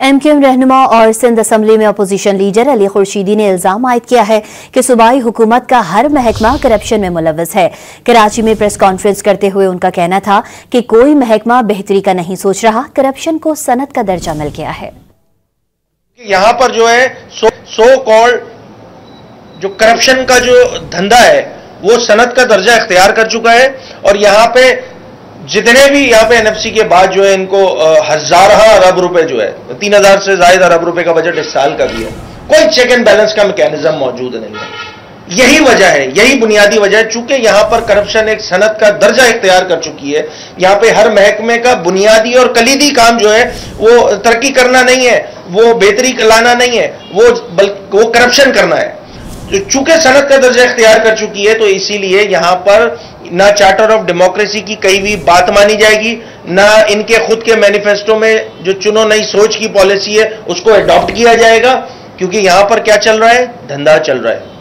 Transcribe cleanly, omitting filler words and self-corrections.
MQM रहनुमा और Sindh assembly में अपोजिशन लीडर अली खुर्शीदी ने इल्जाम आयद किया है कि सूबाई हुकूमत का हर महकमा करप्शन में मुलव्वस है। कराची में प्रेस कॉन्फ्रेंस करते हुए उनका कहना था कि कोई महकमा बेहतरी का नहीं सोच रहा, करप्शन को सनत का दर्जा मिल गया है। यहाँ पर जो है सो कॉल्ड जो करप्शन का जो धंधा है वो सनत का दर्जा इख्तियार कर चुका है और यहाँ पे जितने भी यहाँ पे एनएफसी के बाद जो है इनको हजारों अरब रुपए जो है 3000 से ज्यादा अरब रुपए का बजट इस साल का भी है। कोई चेक एंड बैलेंस का मैकेनिज्म मौजूद नहीं है। यही वजह है, यही बुनियादी वजह है, चूंकि यहाँ पर करप्शन एक सनत का दर्जा इख्तियार कर चुकी है। यहाँ पे हर महकमे का बुनियादी और कलीदी काम जो है वो तरक्की करना नहीं है, वो बेहतरी लाना नहीं है, वो करप्शन करना है। चूंकि सनत का दर्जा इख्तियार कर चुकी है तो इसीलिए यहां पर ना चार्टर ऑफ डेमोक्रेसी की कहीं भी बात मानी जाएगी, ना इनके खुद के मैनिफेस्टो में जो चुनो नई सोच की पॉलिसी है उसको अडॉप्ट किया जाएगा, क्योंकि यहां पर क्या चल रहा है, धंधा चल रहा है।